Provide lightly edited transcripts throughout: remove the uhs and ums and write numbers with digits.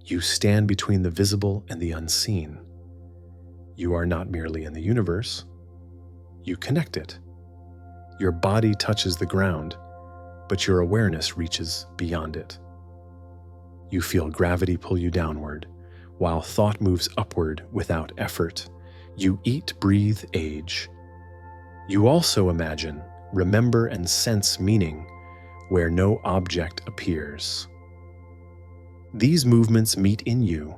You stand between the visible and the unseen. You are not merely in the universe, you connect it. Your body touches the ground, but your awareness reaches beyond it. You feel gravity pull you downward, while thought moves upward without effort. You eat, breathe, age. You also imagine, remember, and sense meaning where no object appears. These movements meet in you.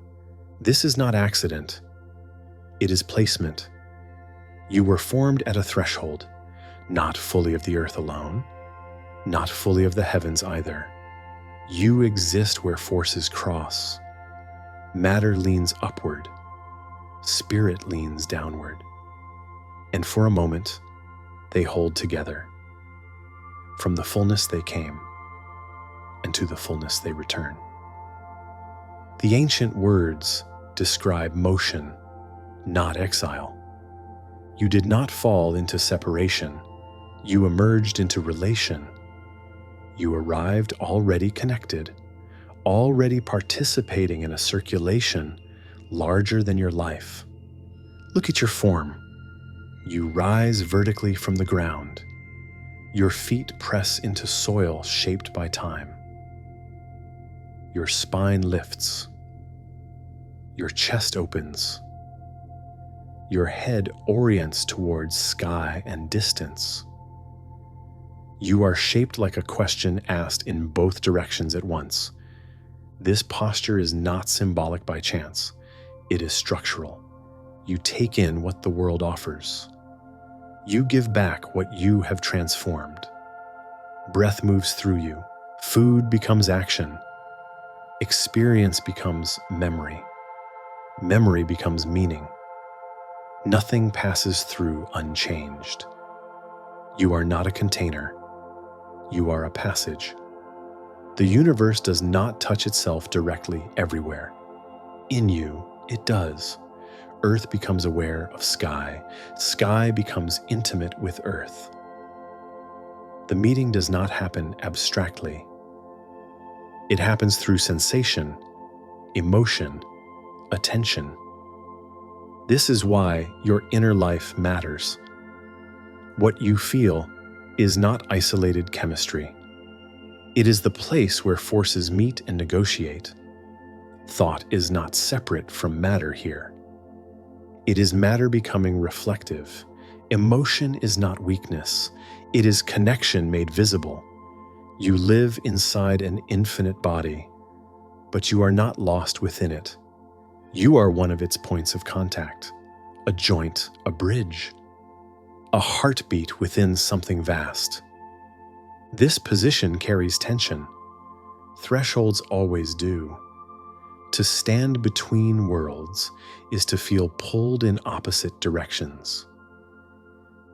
This is not accident. It is placement. You were formed at a threshold, not fully of the earth alone, not fully of the heavens either. You exist where forces cross. Matter leans upward, spirit leans downward, and for a moment, they hold together. From the fullness they came, and to the fullness they return. The ancient words describe motion, not exile. You did not fall into separation. You emerged into relation. You arrived already connected, already participating in a circulation larger than your life. Look at your form. You rise vertically from the ground. Your feet press into soil shaped by time. Your spine lifts. Your chest opens. Your head orients towards sky and distance. You are shaped like a question asked in both directions at once. This posture is not symbolic by chance. It is structural. You take in what the world offers. You give back what you have transformed. Breath moves through you. Food becomes action. Experience becomes memory. Memory becomes meaning. Nothing passes through unchanged. You are not a container. You are a passage. The universe does not touch itself directly everywhere. In you, it does. Earth becomes aware of sky. Sky becomes intimate with earth. The meeting does not happen abstractly. It happens through sensation, emotion, attention. This is why your inner life matters. What you feel is not isolated chemistry. It is the place where forces meet and negotiate. Thought is not separate from matter here. It is matter becoming reflective. Emotion is not weakness. It is connection made visible. You live inside an infinite body, but you are not lost within it. You are one of its points of contact, a joint, a bridge, a heartbeat within something vast. This position carries tension. Thresholds always do. To stand between worlds is to feel pulled in opposite directions.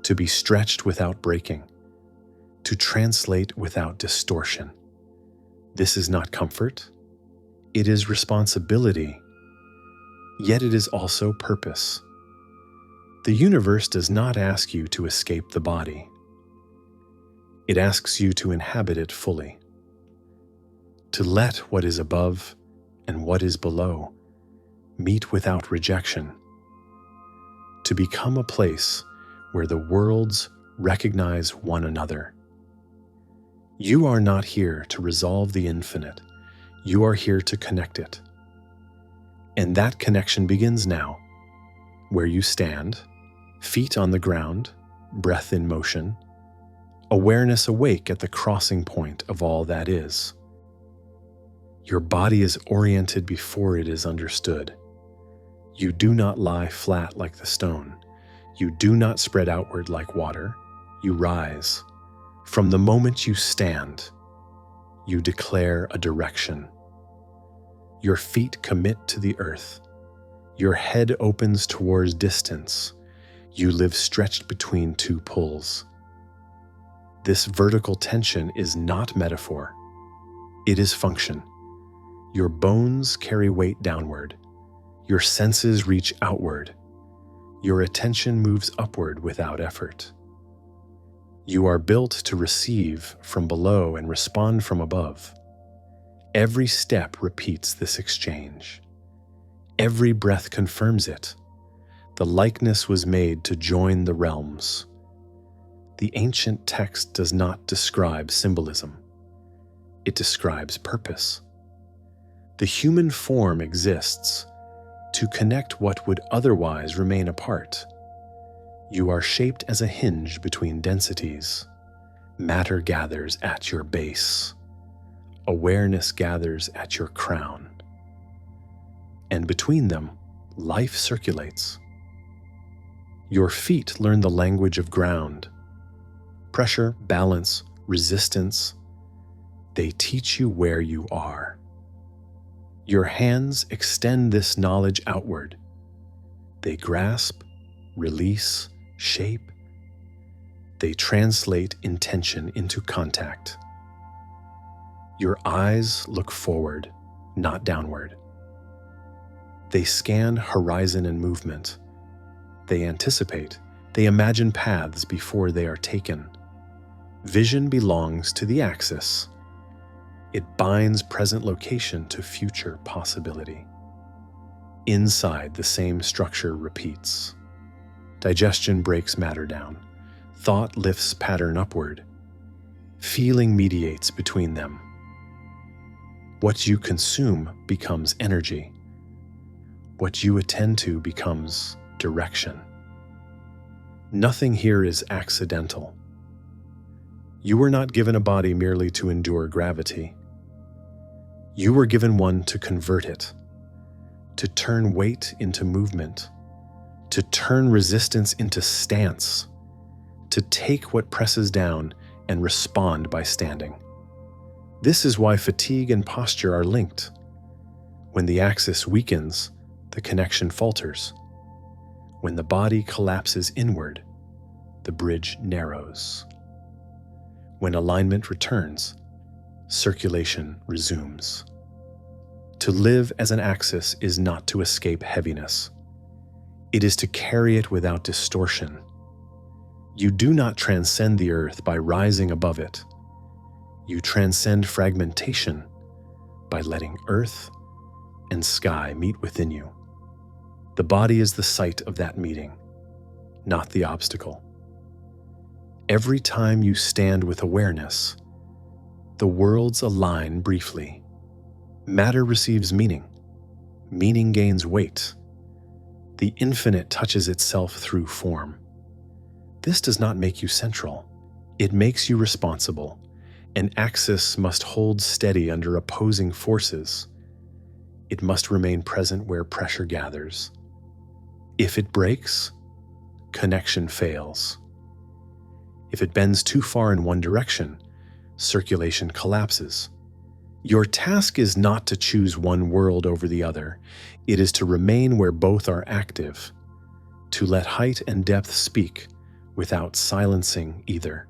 To be stretched without breaking. To translate without distortion. This is not comfort. It is responsibility. Yet it is also purpose. The universe does not ask you to escape the body. It asks you to inhabit it fully. To let what is above and what is below meet without rejection. To become a place where the worlds recognize one another. You are not here to resolve the infinite. You are here to connect it. And that connection begins now, where you stand, feet on the ground, breath in motion, awareness awake at the crossing point of all that is. Your body is oriented before it is understood. You do not lie flat like the stone. You do not spread outward like water. You rise. From the moment you stand, you declare a direction. Your feet commit to the earth. Your head opens towards distance. You live stretched between two pulls. This vertical tension is not metaphor. It is function. Your bones carry weight downward. Your senses reach outward. Your attention moves upward without effort. You are built to receive from below and respond from above. Every step repeats this exchange. Every breath confirms it. The likeness was made to join the realms. The ancient text does not describe symbolism. It describes purpose. The human form exists to connect what would otherwise remain apart. You are shaped as a hinge between densities. Matter gathers at your base. Awareness gathers at your crown. And between them, life circulates. Your feet learn the language of ground. Pressure, balance, resistance. They teach you where you are. Your hands extend this knowledge outward. They grasp, release, shape. They translate intention into contact. Your eyes look forward, not downward. They scan horizon and movement. They anticipate. They imagine paths before they are taken. Vision belongs to the axis. It binds present location to future possibility. Inside, the same structure repeats. Digestion breaks matter down. Thought lifts pattern upward. Feeling mediates between them. What you consume becomes energy. What you attend to becomes direction. Nothing here is accidental. You were not given a body merely to endure gravity. You were given one to convert it, to turn weight into movement, to turn resistance into stance, to take what presses down and respond by standing. This is why fatigue and posture are linked. When the axis weakens, the connection falters. When the body collapses inward, the bridge narrows. When alignment returns, circulation resumes. To live as an axis is not to escape heaviness. It is to carry it without distortion. You do not transcend the earth by rising above it. You transcend fragmentation by letting earth and sky meet within you. The body is the site of that meeting, not the obstacle. Every time you stand with awareness, the worlds align briefly. Matter receives meaning. Meaning gains weight. The infinite touches itself through form. This does not make you central. It makes you responsible. An axis must hold steady under opposing forces. It must remain present where pressure gathers. If it breaks, connection fails. If it bends too far in one direction, circulation collapses. Your task is not to choose one world over the other. It is to remain where both are active, to let height and depth speak without silencing either.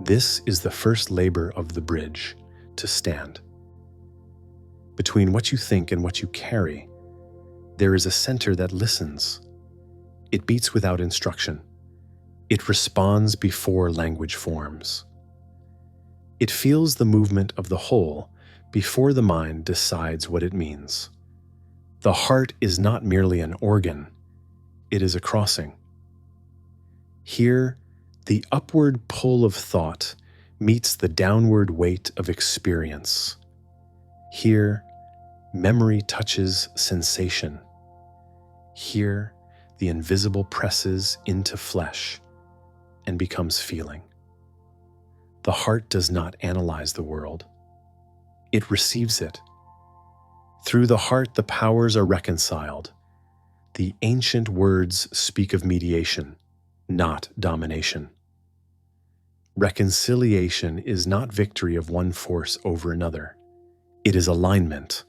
This is the first labor of the bridge, to stand. Between what you think and what you carry, there is a center that listens. It beats without instruction. It responds before language forms. It feels the movement of the whole before the mind decides what it means. The heart is not merely an organ, it is a crossing. Here, the upward pull of thought meets the downward weight of experience. Here, memory touches sensation. Here, the invisible presses into flesh and becomes feeling. The heart does not analyze the world. It receives it. Through the heart, the powers are reconciled. The ancient words speak of mediation, not domination. Reconciliation is not victory of one force over another. It is alignment.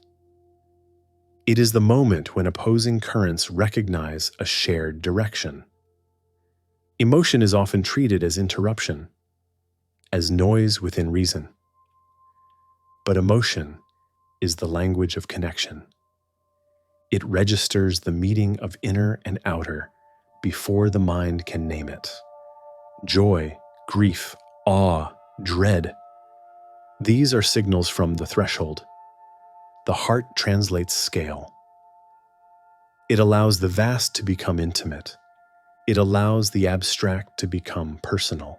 It is the moment when opposing currents recognize a shared direction. Emotion is often treated as interruption, as noise within reason. But emotion is the language of connection. It registers the meeting of inner and outer before the mind can name it. Joy, grief, awe, dread. These are signals from the threshold. The heart translates scale. It allows the vast to become intimate. It allows the abstract to become personal.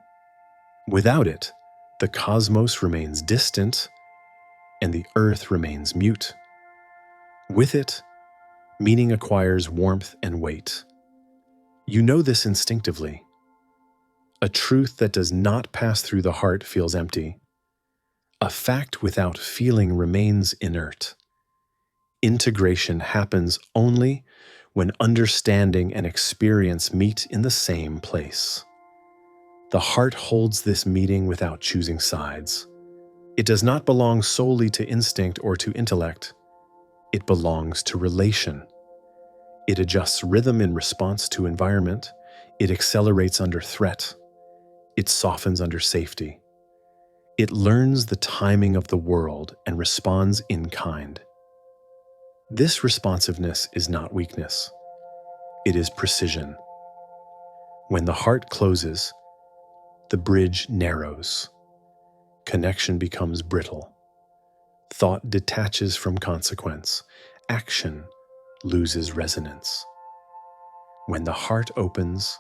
Without it, the cosmos remains distant and the earth remains mute. With it, meaning acquires warmth and weight. You know this instinctively. A truth that does not pass through the heart feels empty. A fact without feeling remains inert. Integration happens only when understanding and experience meet in the same place. The heart holds this meeting without choosing sides. It does not belong solely to instinct or to intellect. It belongs to relation. It adjusts rhythm in response to environment. It accelerates under threat. It softens under safety. It learns the timing of the world and responds in kind. This responsiveness is not weakness. It is precision. When the heart closes, the bridge narrows. Connection becomes brittle. Thought detaches from consequence. Action loses resonance. When the heart opens,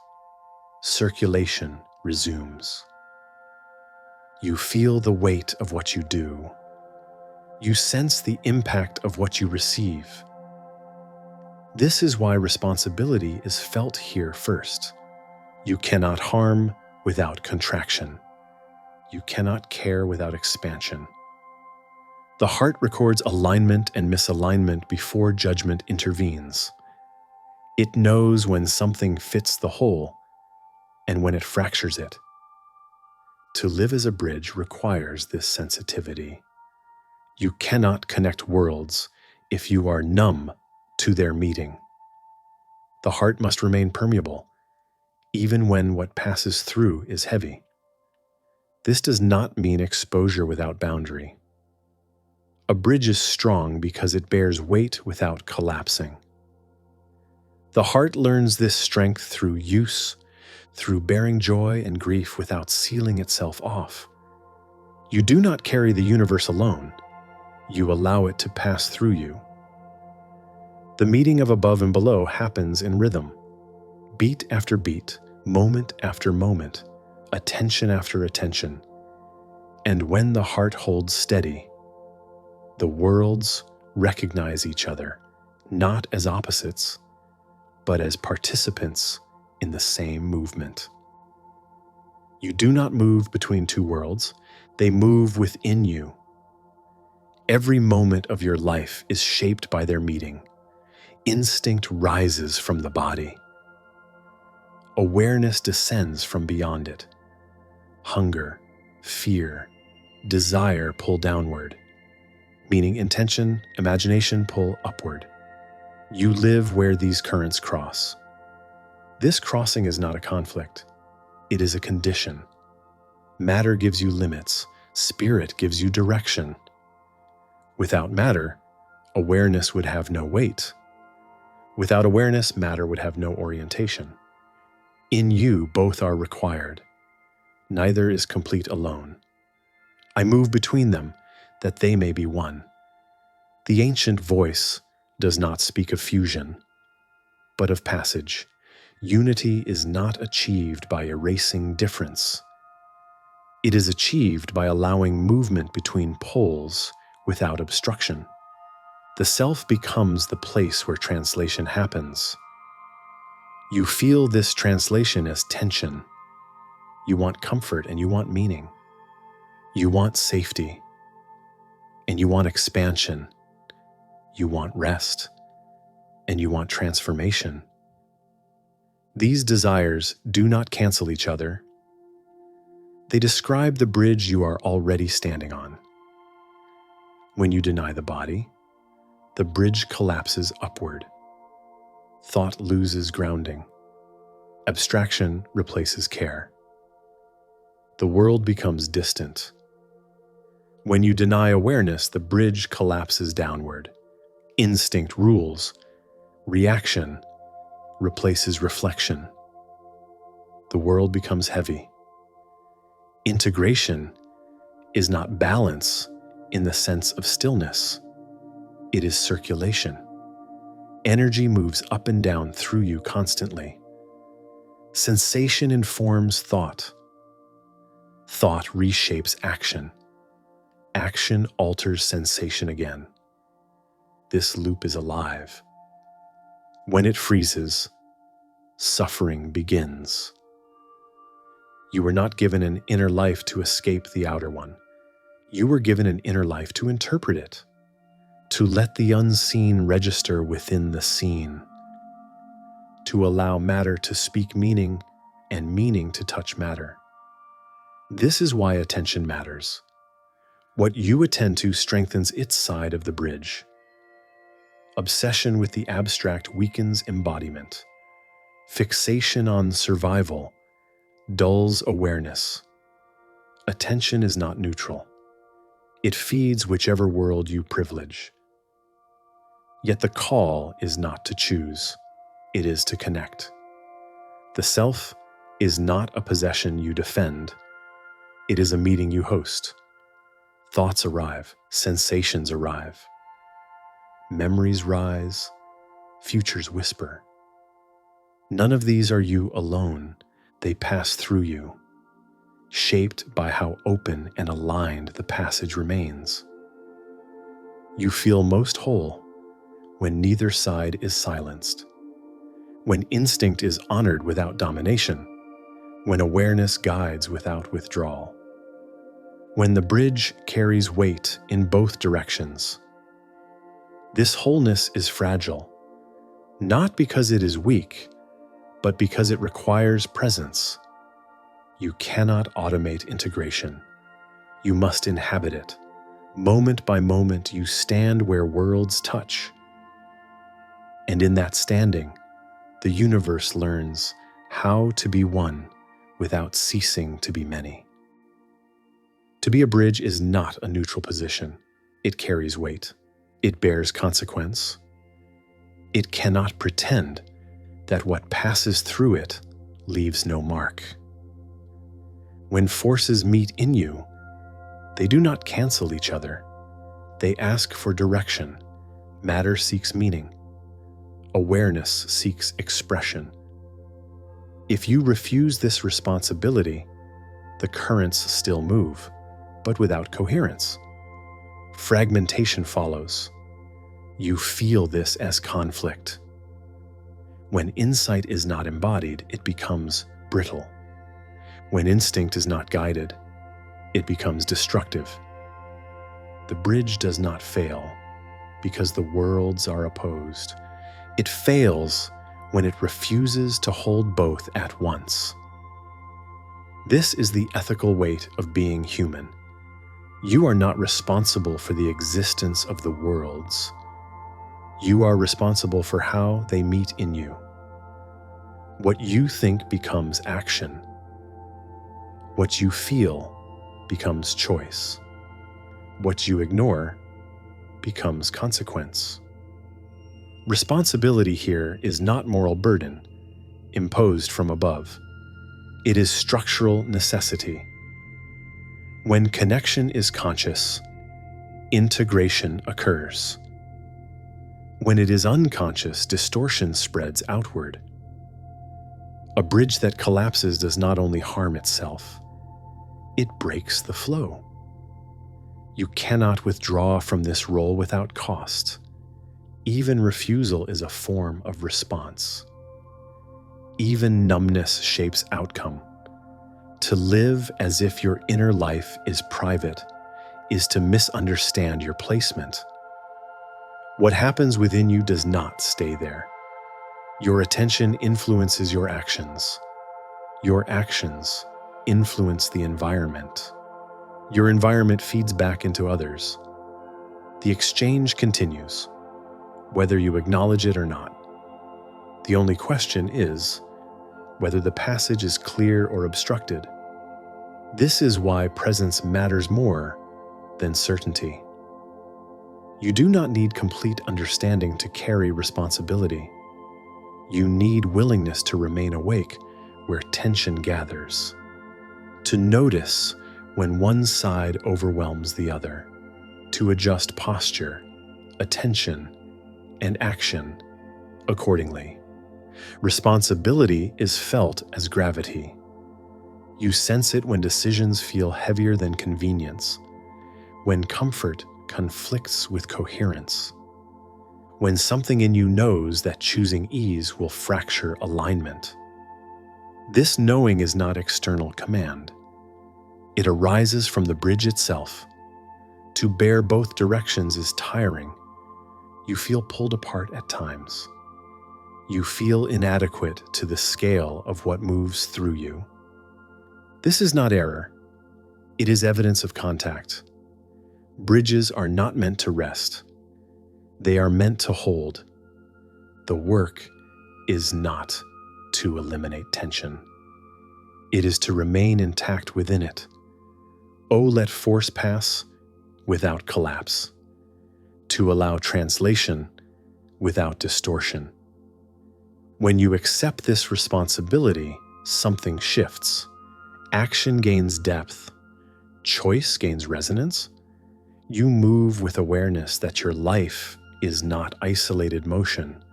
circulation resumes. You feel the weight of what you do. You sense the impact of what you receive. This is why responsibility is felt here first. You cannot harm without contraction. You cannot care without expansion. The heart records alignment and misalignment before judgment intervenes. It knows when something fits the whole and when it fractures it. To live as a bridge requires this sensitivity. You cannot connect worlds if you are numb to their meeting. The heart must remain permeable, even when what passes through is heavy. This does not mean exposure without boundary. A bridge is strong because it bears weight without collapsing. The heart learns this strength through use, through bearing joy and grief without sealing itself off. You do not carry the universe alone. You allow it to pass through you. The meeting of above and below happens in rhythm, beat after beat, moment after moment, attention after attention. And when the heart holds steady, the worlds recognize each other, not as opposites, but as participants in the same movement. You do not move between two worlds, they move within you. Every moment of your life is shaped by their meeting. Instinct rises from the body. Awareness descends from beyond it. Hunger, fear, desire pull downward, meaning intention, imagination pull upward. You live where these currents cross. This crossing is not a conflict. It is a condition. Matter gives you limits. Spirit gives you direction. Without matter, awareness would have no weight. Without awareness, matter would have no orientation. In you, both are required. Neither is complete alone. I move between them, that they may be one. The ancient voice does not speak of fusion, but of passage. Unity is not achieved by erasing difference. It is achieved by allowing movement between poles without obstruction. The self becomes the place where translation happens. You feel this translation as tension. You want comfort and you want meaning. You want safety and you want expansion. You want rest and you want transformation. These desires do not cancel each other. They describe the bridge you are already standing on. When you deny the body, the bridge collapses upward. Thought loses grounding. Abstraction replaces care. The world becomes distant. When you deny awareness, the bridge collapses downward. Instinct rules. Reaction replaces reflection. The world becomes heavy. Integration is not balance in the sense of stillness. It is circulation. Energy moves up and down through you constantly. Sensation informs thought. Thought reshapes action. Action alters sensation again. This loop is alive. When it freezes, suffering begins. You were not given an inner life to escape the outer one. You were given an inner life to interpret it, to let the unseen register within the seen, to allow matter to speak meaning and meaning to touch matter. This is why attention matters. What you attend to strengthens its side of the bridge. Obsession with the abstract weakens embodiment. Fixation on survival dulls awareness. Attention is not neutral. It feeds whichever world you privilege. Yet the call is not to choose. It is to connect. The self is not a possession you defend. It is a meeting you host. Thoughts arrive, sensations arrive. Memories rise, futures whisper. None of these are you alone. They pass through you, shaped by how open and aligned the passage remains. You feel most whole when neither side is silenced, when instinct is honored without domination, when awareness guides without withdrawal, when the bridge carries weight in both directions. This wholeness is fragile, not because it is weak, but because it requires presence. You cannot automate integration. You must inhabit it. Moment by moment, you stand where worlds touch. And in that standing, the universe learns how to be one without ceasing to be many. To be a bridge is not a neutral position. It carries weight. It bears consequence. It cannot pretend that what passes through it leaves no mark. When forces meet in you, they do not cancel each other. They ask for direction. Matter seeks meaning. Awareness seeks expression. If you refuse this responsibility, the currents still move, but without coherence. Fragmentation follows. You feel this as conflict. When insight is not embodied, it becomes brittle. When instinct is not guided, it becomes destructive. The bridge does not fail because the worlds are opposed. It fails when it refuses to hold both at once. This is the ethical weight of being human. You are not responsible for the existence of the worlds. You are responsible for how they meet in you. What you think becomes action. What you feel becomes choice. What you ignore becomes consequence. Responsibility here is not moral burden, imposed from above. It is structural necessity. When connection is conscious, integration occurs. When it is unconscious, distortion spreads outward. A bridge that collapses does not only harm itself, it breaks the flow. You cannot withdraw from this role without cost. Even refusal is a form of response. Even numbness shapes outcome. To live as if your inner life is private is to misunderstand your placement. What happens within you does not stay there. Your attention influences your actions. Your actions influence the environment. Your environment feeds back into others. The exchange continues, whether you acknowledge it or not. The only question is whether the passage is clear or obstructed. This is why presence matters more than certainty. You do not need complete understanding to carry responsibility. You need willingness to remain awake where tension gathers, to notice when one side overwhelms the other, to adjust posture, attention, and action accordingly. Responsibility is felt as gravity. You sense it when decisions feel heavier than convenience, when comfort conflicts with coherence, when something in you knows that choosing ease will fracture alignment. This knowing is not external command. It arises from the bridge itself. To bear both directions is tiring. You feel pulled apart at times. You feel inadequate to the scale of what moves through you. This is not error. It is evidence of contact. Bridges are not meant to rest. They are meant to hold. The work is not to eliminate tension. It is to remain intact within it. Oh, let force pass without collapse. To allow translation without distortion. When you accept this responsibility, something shifts. Action gains depth. Choice gains resonance. You move with awareness that your life is not isolated motion,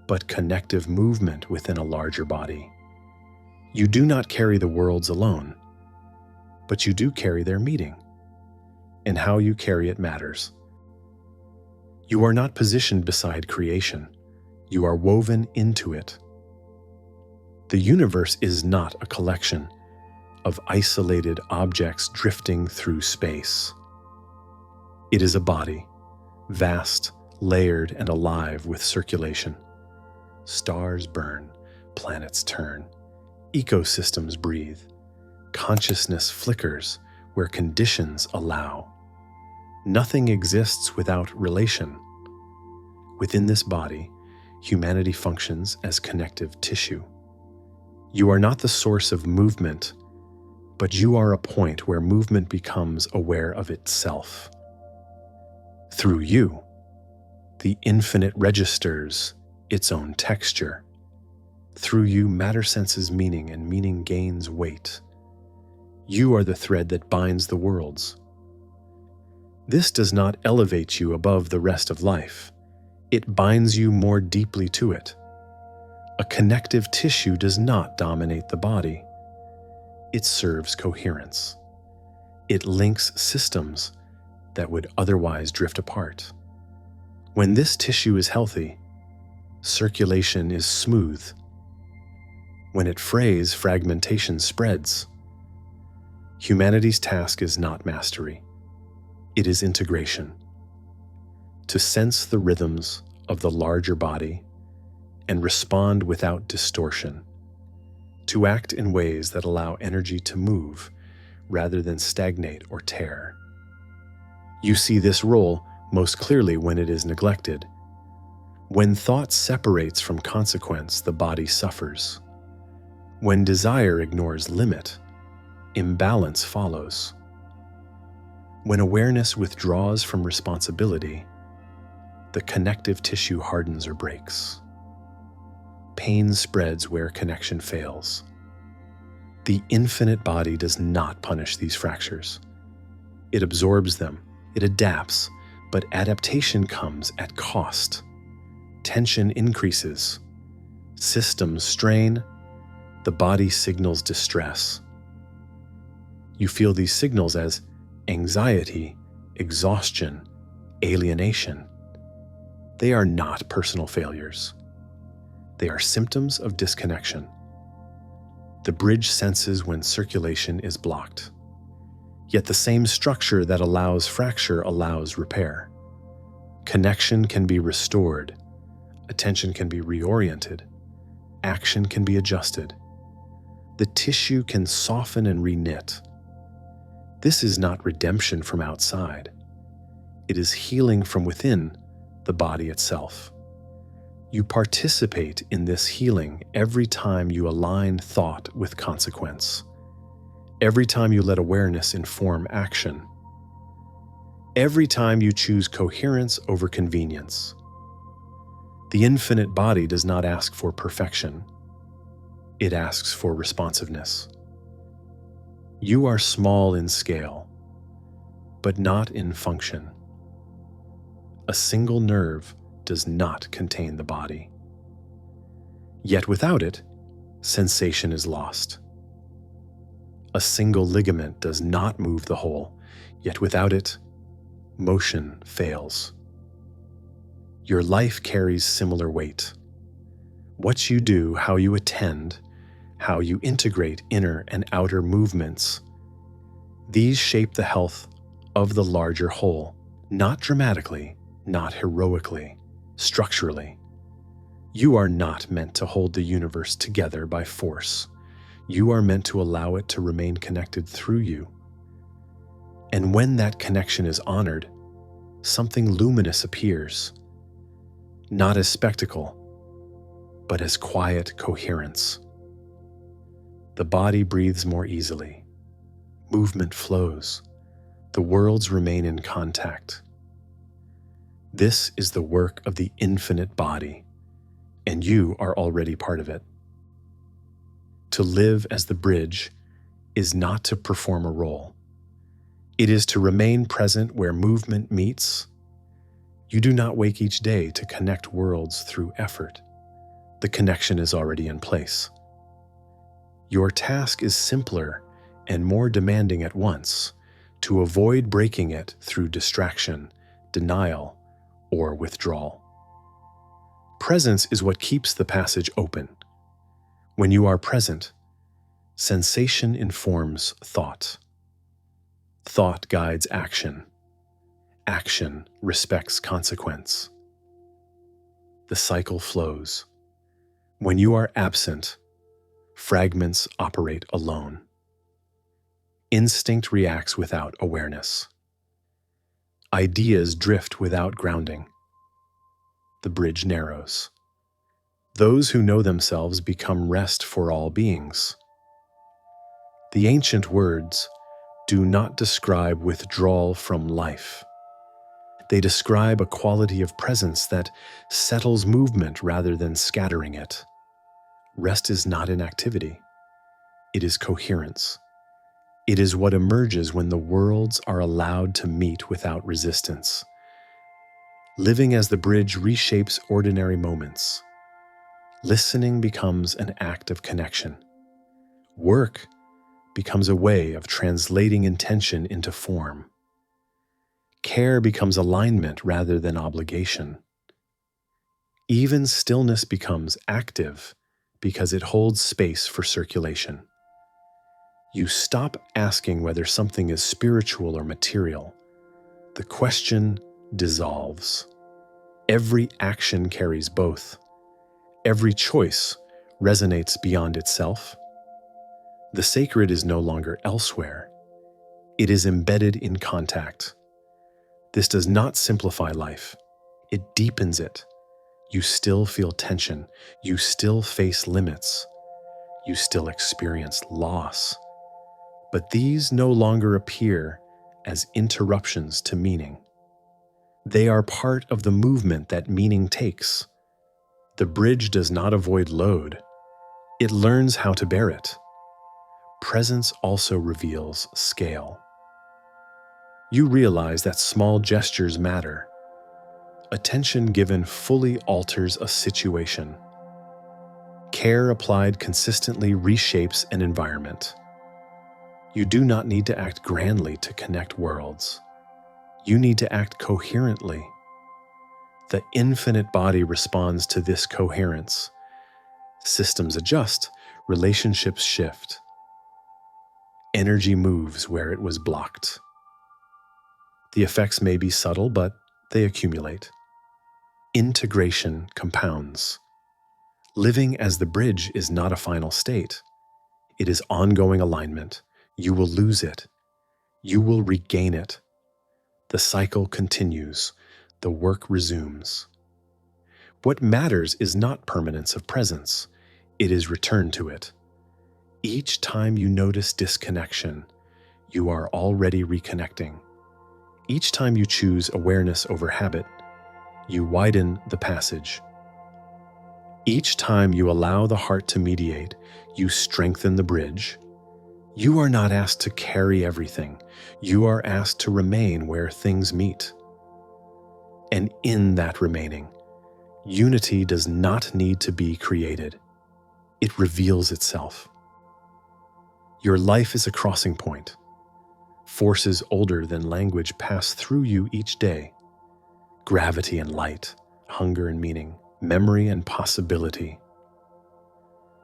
but connective movement within a larger body. You do not carry the worlds alone, but you do carry their meeting, and how you carry it matters. You are not positioned beside creation. You are woven into it. The universe is not a collection of isolated objects drifting through space. It is a body, vast, layered, and alive with circulation. Stars burn, planets turn, ecosystems breathe, consciousness flickers where conditions allow. Nothing exists without relation. Within this body, humanity functions as connective tissue. You are not the source of movement, but you are a point where movement becomes aware of itself. Through you, the infinite registers its own texture. Through you, matter senses meaning, and meaning gains weight. You are the thread that binds the worlds. This does not elevate you above the rest of life. It binds you more deeply to it. A connective tissue does not dominate the body. It serves coherence. It links systems that would otherwise drift apart. When this tissue is healthy, circulation is smooth. When it frays, fragmentation spreads. Humanity's task is not mastery. It is integration. To sense the rhythms of the larger body and respond without distortion. To act in ways that allow energy to move rather than stagnate or tear. You see this role most clearly when it is neglected. When thought separates from consequence, the body suffers. When desire ignores limit, imbalance follows. When awareness withdraws from responsibility, the connective tissue hardens or breaks. Pain spreads where connection fails. The infinite body does not punish these fractures. It absorbs them, it adapts, but adaptation comes at cost. Tension increases. Systems strain. The body signals distress. You feel these signals as anxiety, exhaustion, alienation. They are not personal failures. They are symptoms of disconnection. The bridge senses when circulation is blocked. Yet the same structure that allows fracture allows repair. Connection can be restored. Attention can be reoriented. Action can be adjusted. The tissue can soften and reknit. This is not redemption from outside. It is healing from within the body itself. You participate in this healing every time you align thought with consequence. Every time you let awareness inform action. Every time you choose coherence over convenience. The infinite body does not ask for perfection. It asks for responsiveness. You are small in scale, but not in function. A single nerve does not contain the body. Yet without it, sensation is lost. A single ligament does not move the whole, yet without it, motion fails. Your life carries similar weight. What you do, how you attend, how you integrate inner and outer movements, these shape the health of the larger whole, not dramatically, not heroically, structurally. You are not meant to hold the universe together by force. You are meant to allow it to remain connected through you. And when that connection is honored, something luminous appears, not as spectacle, but as quiet coherence. The body breathes more easily. Movement flows. The worlds remain in contact. This is the work of the infinite body, and you are already part of it. To live as the bridge is not to perform a role. It is to remain present where movement meets. You do not wake each day to connect worlds through effort. The connection is already in place. Your task is simpler and more demanding at once, to avoid breaking it through distraction, denial, or withdrawal. Presence is what keeps the passage open. When you are present, sensation informs thought. Thought guides action. Action respects consequence. The cycle flows. When you are absent, fragments operate alone. Instinct reacts without awareness. Ideas drift without grounding. The bridge narrows. Those who know themselves become rest for all beings. The ancient words do not describe withdrawal from life. They describe a quality of presence that settles movement rather than scattering it. Rest is not inactivity. It is coherence. It is what emerges when the worlds are allowed to meet without resistance. Living as the bridge reshapes ordinary moments. Listening becomes an act of connection. Work becomes a way of translating intention into form. Care becomes alignment rather than obligation. Even stillness becomes active because it holds space for circulation. You stop asking whether something is spiritual or material. The question dissolves. Every action carries both. Every choice resonates beyond itself. The sacred is no longer elsewhere. It is embedded in contact. This does not simplify life. It deepens it. You still feel tension. You still face limits. You still experience loss. But these no longer appear as interruptions to meaning. They are part of the movement that meaning takes. The bridge does not avoid load. It learns how to bear it. Presence also reveals scale. You realize that small gestures matter. Attention given fully alters a situation. Care applied consistently reshapes an environment. You do not need to act grandly to connect worlds. You need to act coherently. The infinite body responds to this coherence. Systems adjust, relationships shift. Energy moves where it was blocked. The effects may be subtle, but they accumulate. Integration compounds. Living as the bridge is not a final state. It is ongoing alignment. You will lose it. You will regain it. The cycle continues. The work resumes. What matters is not permanence of presence. It is return to it. Each time you notice disconnection, you are already reconnecting. Each time you choose awareness over habit, you widen the passage. Each time you allow the heart to mediate, you strengthen the bridge. You are not asked to carry everything. You are asked to remain where things meet. And in that remaining, unity does not need to be created. It reveals itself. Your life is a crossing point. Forces older than language pass through you each day. Gravity and light, hunger and meaning, memory and possibility.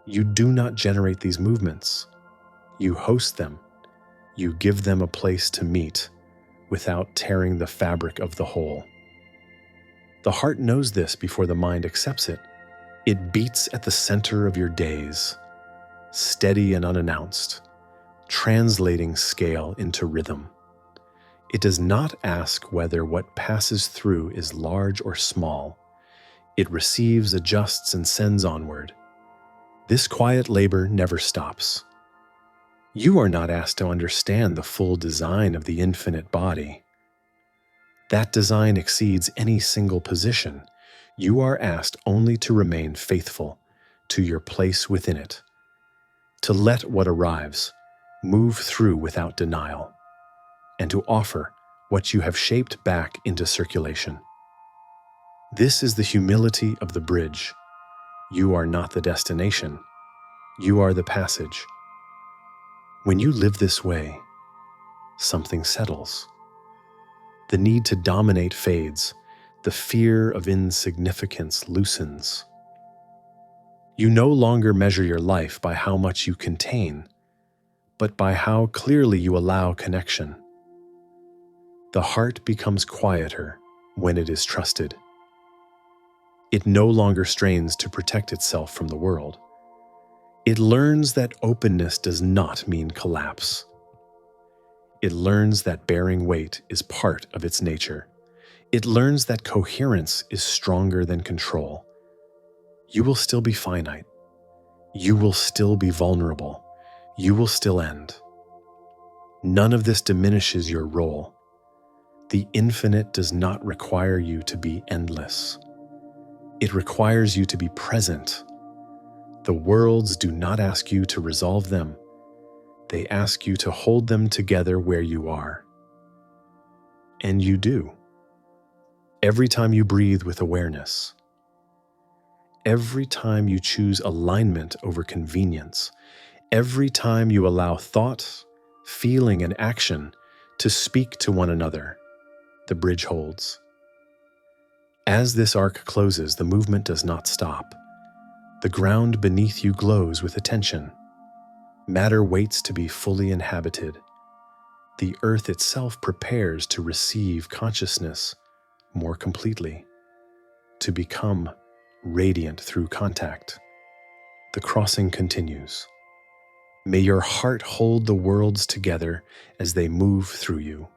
You do not generate these movements. You host them. You give them a place to meet without tearing the fabric of the whole. The heart knows this before the mind accepts it. It beats at the center of your days, steady and unannounced, translating scale into rhythm. It does not ask whether what passes through is large or small. It receives, adjusts, and sends onward. This quiet labor never stops. You are not asked to understand the full design of the infinite body. That design exceeds any single position. You are asked only to remain faithful to your place within it, to let what arrives move through without denial, and to offer what you have shaped back into circulation. This is the humility of the bridge. You are not the destination. You are the passage. When you live this way, something settles. The need to dominate fades. The fear of insignificance loosens. You no longer measure your life by how much you contain, but by how clearly you allow connection. The heart becomes quieter when it is trusted. It no longer strains to protect itself from the world. It learns that openness does not mean collapse. It learns that bearing weight is part of its nature. It learns that coherence is stronger than control. You will still be finite. You will still be vulnerable. You will still end. None of this diminishes your role. The infinite does not require you to be endless. It requires you to be present. The worlds do not ask you to resolve them. They ask you to hold them together where you are. And you do. Every time you breathe with awareness, every time you choose alignment over convenience, every time you allow thought, feeling, and action to speak to one another, the bridge holds. As this arc closes, the movement does not stop. The ground beneath you glows with attention. Matter waits to be fully inhabited. The earth itself prepares to receive consciousness more completely, to become radiant through contact. The crossing continues. May your heart hold the worlds together as they move through you.